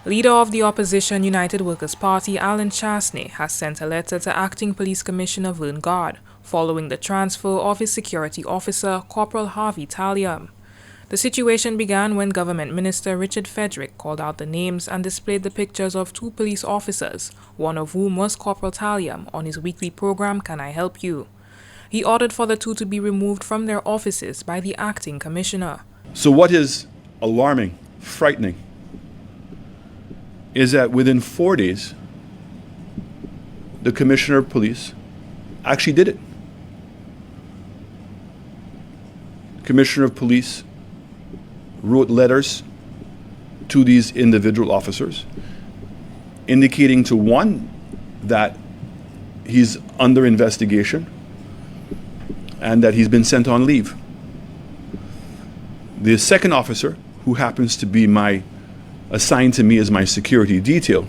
Leader of the opposition United Workers' Party, Alan Chastanet, has sent a letter to Acting Police Commissioner Vern Gard following the transfer of his security officer, Corporal Harvey Taliam. The situation began when Government Minister Richard Frederick called out the names and displayed the pictures of two police officers, one of whom was Corporal Taliam, on his weekly program Can I Help You? He ordered for the two to be removed from their offices by the acting commissioner. So what is alarming, frightening, is that within 4 days, the Commissioner of Police actually did it. Commissioner of Police wrote letters to these individual officers indicating to one that he's under investigation and that he's been sent on leave. The second officer, who happens to be assigned to me as my security detail,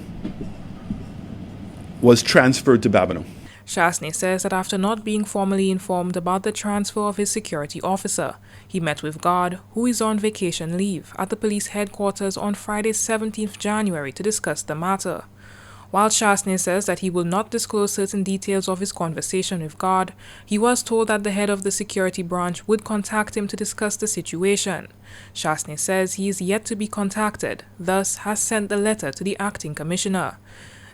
was transferred to Babonneau. Chastanet says that after not being formally informed about the transfer of his security officer, he met with Gard, who is on vacation leave, at the police headquarters on Friday 17th January to discuss the matter. While Chastanet says that he will not disclose certain details of his conversation with Gard, he was told that the head of the security branch would contact him to discuss the situation. Chastanet says he is yet to be contacted, thus has sent the letter to the acting commissioner.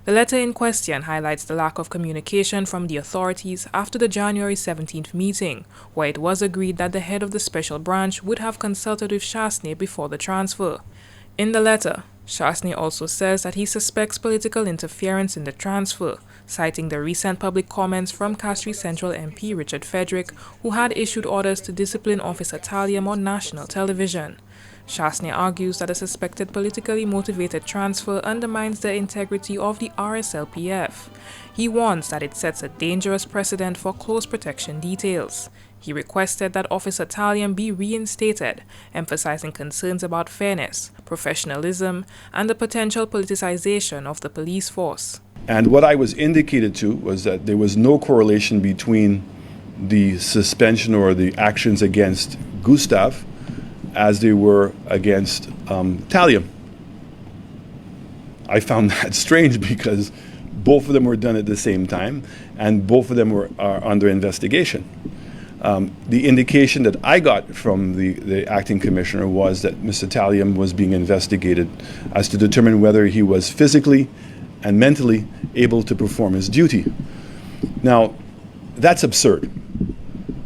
The letter in question highlights the lack of communication from the authorities after the January 17th meeting, where it was agreed that the head of the special branch would have consulted with Chastanet before the transfer. In the letter, Chastanet also says that he suspects political interference in the transfer, citing the recent public comments from Castries Central MP Richard Frederick, who had issued orders to discipline Officer Taliam on national television. Chastanet argues that a suspected politically motivated transfer undermines the integrity of the RSLPF. He warns that it sets a dangerous precedent for close protection details. He requested that Officer Taliam be reinstated, emphasizing concerns about fairness, professionalism, and the potential politicization of the police force. And what I was indicated to was that there was no correlation between the suspension or the actions against Gustav as they were against Taliam. I found that strange because both of them were done at the same time and both of them are under investigation. The indication that I got from the acting commissioner was that Mr. Taliam was being investigated as to determine whether he was physically and mentally able to perform his duty. Now, that's absurd.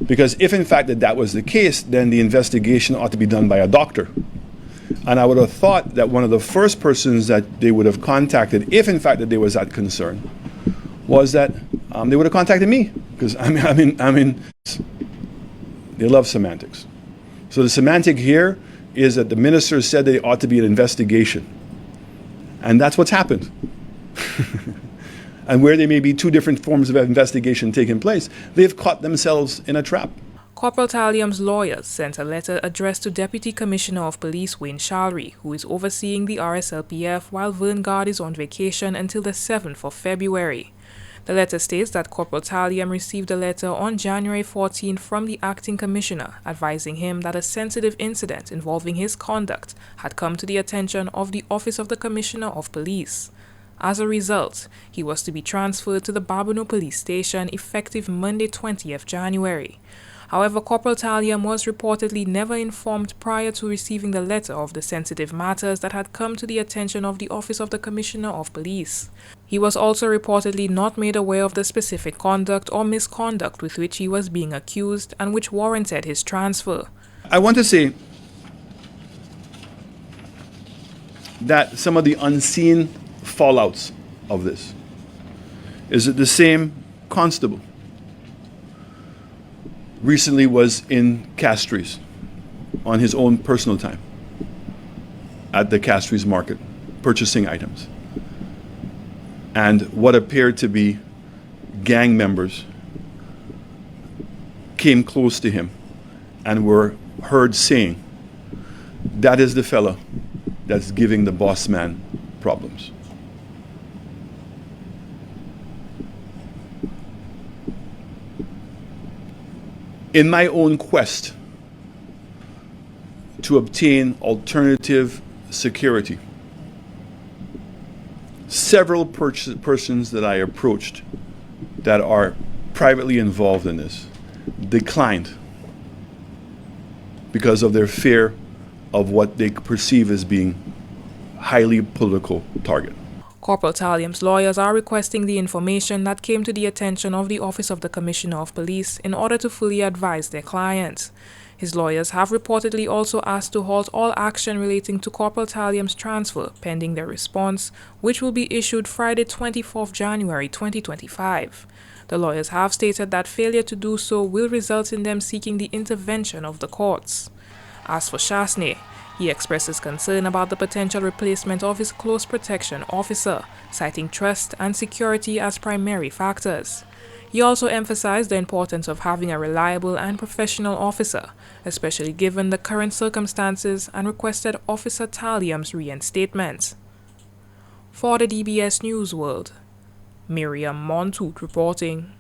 Because if in fact that was the case, then the investigation ought to be done by a doctor. And I would have thought that one of the first persons that they would have contacted, if in fact that there was that concern, was that they would have contacted me. Because I mean, they love semantics. So the semantic here is that the minister said there ought to be an investigation. And that's what's happened. And where there may be two different forms of investigation taking place, they've caught themselves in a trap. Corporal Taliam's lawyers sent a letter addressed to Deputy Commissioner of Police Wayne Shalry, who is overseeing the RSLPF while Vern Gard is on vacation until the 7th of February. The letter states that Corporal Taliam received a letter on January 14 from the acting commissioner advising him that a sensitive incident involving his conduct had come to the attention of the Office of the Commissioner of Police. As a result, he was to be transferred to the Babonneau Police Station effective Monday 20th January. However, Corporal Taliam was reportedly never informed prior to receiving the letter of the sensitive matters that had come to the attention of the Office of the Commissioner of Police. He was also reportedly not made aware of the specific conduct or misconduct with which he was being accused and which warranted his transfer. I want to say that some of the unseen fallouts of this is that the same constable recently was in Castries on his own personal time at the Castries market purchasing items, and what appeared to be gang members came close to him and were heard saying, "That is the fellow that's giving the boss man problems." In my own quest to obtain alternative security, several persons that I approached that are privately involved in this declined because of their fear of what they perceive as being highly political target. Corporal Taliam's lawyers are requesting the information that came to the attention of the Office of the Commissioner of Police in order to fully advise their clients. His lawyers have reportedly also asked to halt all action relating to Corporal Taliam's transfer pending their response, which will be issued Friday 24th January 2025. The lawyers have stated that failure to do so will result in them seeking the intervention of the courts. As for Chasney, he expresses concern about the potential replacement of his close protection officer, citing trust and security as primary factors. He also emphasized the importance of having a reliable and professional officer, especially given the current circumstances, and requested Officer Taliam's reinstatement. For the DBS News World, Miriam Montoot reporting.